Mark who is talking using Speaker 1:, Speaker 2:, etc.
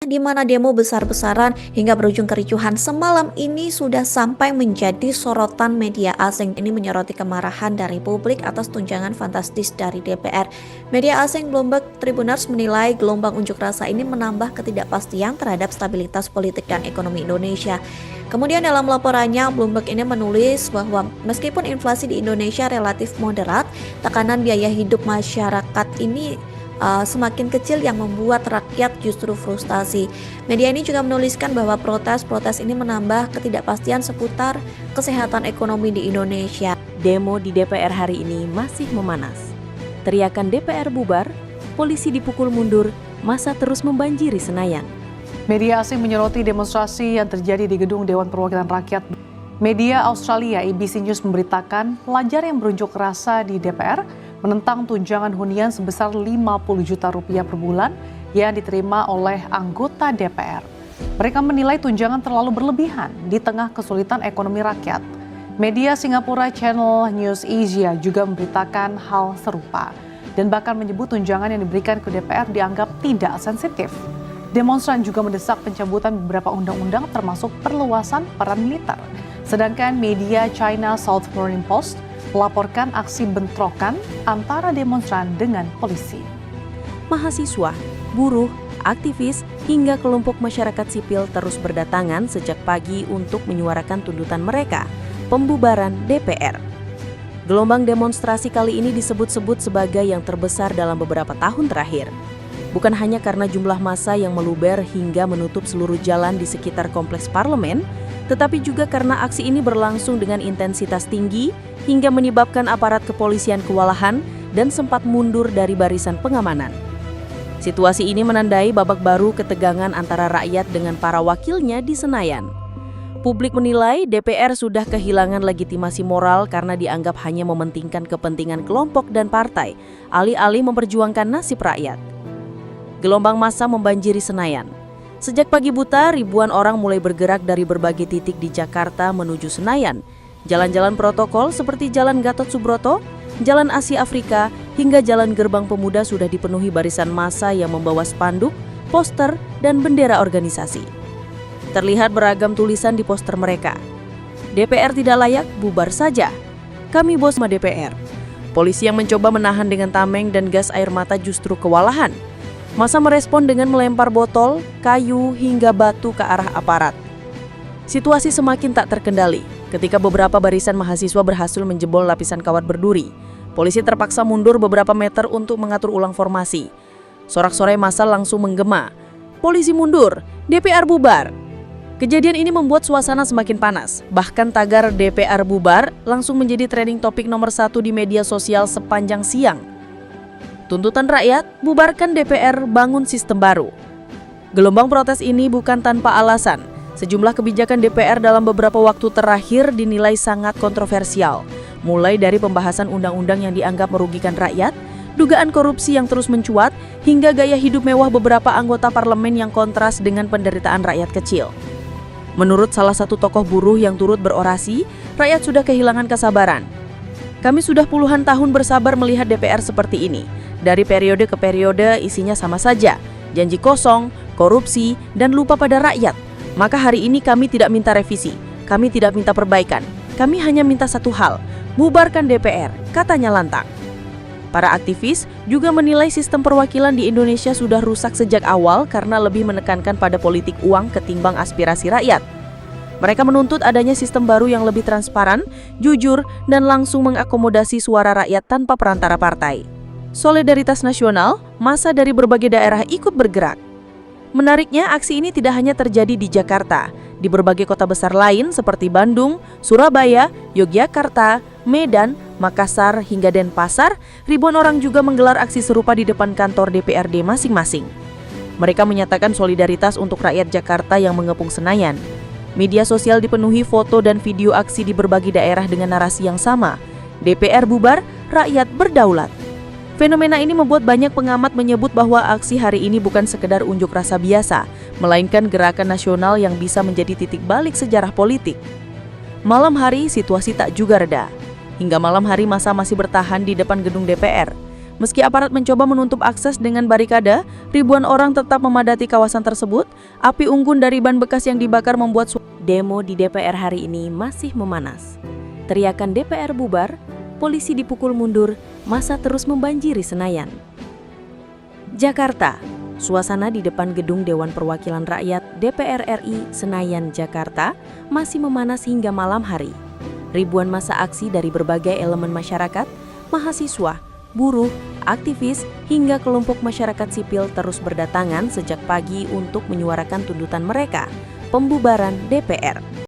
Speaker 1: di mana demo besar-besaran hingga berujung kericuhan semalam ini sudah sampai menjadi sorotan media asing. Ini menyoroti kemarahan dari publik atas tunjangan fantastis dari DPR. Media asing Bloomberg Tribuners menilai gelombang unjuk rasa ini menambah ketidakpastian terhadap stabilitas politik dan ekonomi Indonesia. Kemudian dalam laporannya, Bloomberg ini menulis bahwa meskipun inflasi di Indonesia relatif moderat, tekanan biaya hidup masyarakat ini semakin kecil yang membuat rakyat justru frustasi. Media ini juga menuliskan bahwa protes ini menambah ketidakpastian seputar kesehatan ekonomi di Indonesia.
Speaker 2: Demo di DPR hari ini masih memanas. Teriakan DPR bubar, polisi dipukul mundur, massa terus membanjiri Senayan.
Speaker 3: Media asing menyoroti demonstrasi yang terjadi di Gedung Dewan Perwakilan Rakyat. Media Australia ABC News memberitakan pelajar yang berunjuk rasa di DPR menentang tunjangan hunian sebesar 50 juta rupiah per bulan yang diterima oleh anggota DPR. Mereka menilai tunjangan terlalu berlebihan di tengah kesulitan ekonomi rakyat. Media Singapura Channel News Asia juga memberitakan hal serupa dan bahkan menyebut tunjangan yang diberikan ke DPR dianggap tidak sensitif. Demonstran juga mendesak pencabutan beberapa undang-undang termasuk perluasan peran militer. Sedangkan media China South Morning Post melaporkan aksi bentrokan antara demonstran dengan polisi.
Speaker 2: Mahasiswa, buruh, aktivis, hingga kelompok masyarakat sipil terus berdatangan sejak pagi untuk menyuarakan tuntutan mereka, pembubaran DPR. Gelombang demonstrasi kali ini disebut-sebut sebagai yang terbesar dalam beberapa tahun terakhir. Bukan hanya karena jumlah massa yang meluber hingga menutup seluruh jalan di sekitar kompleks parlemen, tetapi juga karena aksi ini berlangsung dengan intensitas tinggi hingga menyebabkan aparat kepolisian kewalahan dan sempat mundur dari barisan pengamanan. Situasi ini menandai babak baru ketegangan antara rakyat dengan para wakilnya di Senayan. Publik menilai DPR sudah kehilangan legitimasi moral karena dianggap hanya mementingkan kepentingan kelompok dan partai, alih-alih memperjuangkan nasib rakyat. Gelombang massa membanjiri Senayan. Sejak pagi buta, ribuan orang mulai bergerak dari berbagai titik di Jakarta menuju Senayan. Jalan-jalan protokol seperti Jalan Gatot Subroto, Jalan Asia Afrika, hingga Jalan Gerbang Pemuda sudah dipenuhi barisan massa yang membawa spanduk, poster, dan bendera organisasi. Terlihat beragam tulisan di poster mereka. DPR tidak layak, bubar saja. Kami bos DPR. Polisi yang mencoba menahan dengan tameng dan gas air mata justru kewalahan. Massa merespon dengan melempar botol, kayu, hingga batu ke arah aparat. Situasi semakin tak terkendali ketika beberapa barisan mahasiswa berhasil menjebol lapisan kawat berduri. Polisi terpaksa mundur beberapa meter untuk mengatur ulang formasi. Sorak-sorai massa langsung menggema. Polisi mundur, DPR bubar. Kejadian ini membuat suasana semakin panas. Bahkan tagar DPR bubar langsung menjadi trending topik nomor 1 di media sosial sepanjang siang. Tuntutan rakyat, bubarkan DPR, bangun sistem baru. Gelombang protes ini bukan tanpa alasan. Sejumlah kebijakan DPR dalam beberapa waktu terakhir dinilai sangat kontroversial. Mulai dari pembahasan undang-undang yang dianggap merugikan rakyat, dugaan korupsi yang terus mencuat, hingga gaya hidup mewah beberapa anggota parlemen yang kontras dengan penderitaan rakyat kecil. Menurut salah satu tokoh buruh yang turut berorasi, rakyat sudah kehilangan kesabaran. Kami sudah puluhan tahun bersabar melihat DPR seperti ini. Dari periode ke periode isinya sama saja, janji kosong, korupsi, dan lupa pada rakyat. Maka hari ini kami tidak minta revisi, kami tidak minta perbaikan, kami hanya minta satu hal, bubarkan DPR, katanya lantang. Para aktivis juga menilai sistem perwakilan di Indonesia sudah rusak sejak awal karena lebih menekankan pada politik uang ketimbang aspirasi rakyat. Mereka menuntut adanya sistem baru yang lebih transparan, jujur, dan langsung mengakomodasi suara rakyat tanpa perantara partai. Solidaritas nasional, massa dari berbagai daerah ikut bergerak. Menariknya, aksi ini tidak hanya terjadi di Jakarta. Di berbagai kota besar lain seperti Bandung, Surabaya, Yogyakarta, Medan, Makassar, hingga Denpasar, ribuan orang juga menggelar aksi serupa di depan kantor DPRD masing-masing. Mereka menyatakan solidaritas untuk rakyat Jakarta yang mengepung Senayan. Media sosial dipenuhi foto dan video aksi di berbagai daerah dengan narasi yang sama. DPR bubar, rakyat berdaulat. Fenomena ini membuat banyak pengamat menyebut bahwa aksi hari ini bukan sekedar unjuk rasa biasa, melainkan gerakan nasional yang bisa menjadi titik balik sejarah politik. Malam hari situasi tak juga reda. Hingga malam hari massa masih bertahan di depan gedung DPR. Meski aparat mencoba menutup akses dengan barikade, ribuan orang tetap memadati kawasan tersebut. Api unggun dari ban bekas yang dibakar membuat demo di DPR hari ini masih memanas. Teriakan DPR bubar, polisi dipukul mundur, massa terus membanjiri Senayan. Jakarta, suasana di depan gedung Dewan Perwakilan Rakyat DPR RI Senayan, Jakarta masih memanas hingga malam hari. Ribuan massa aksi dari berbagai elemen masyarakat, mahasiswa, buruh, aktivis, hingga kelompok masyarakat sipil terus berdatangan sejak pagi untuk menyuarakan tuntutan mereka, pembubaran DPR.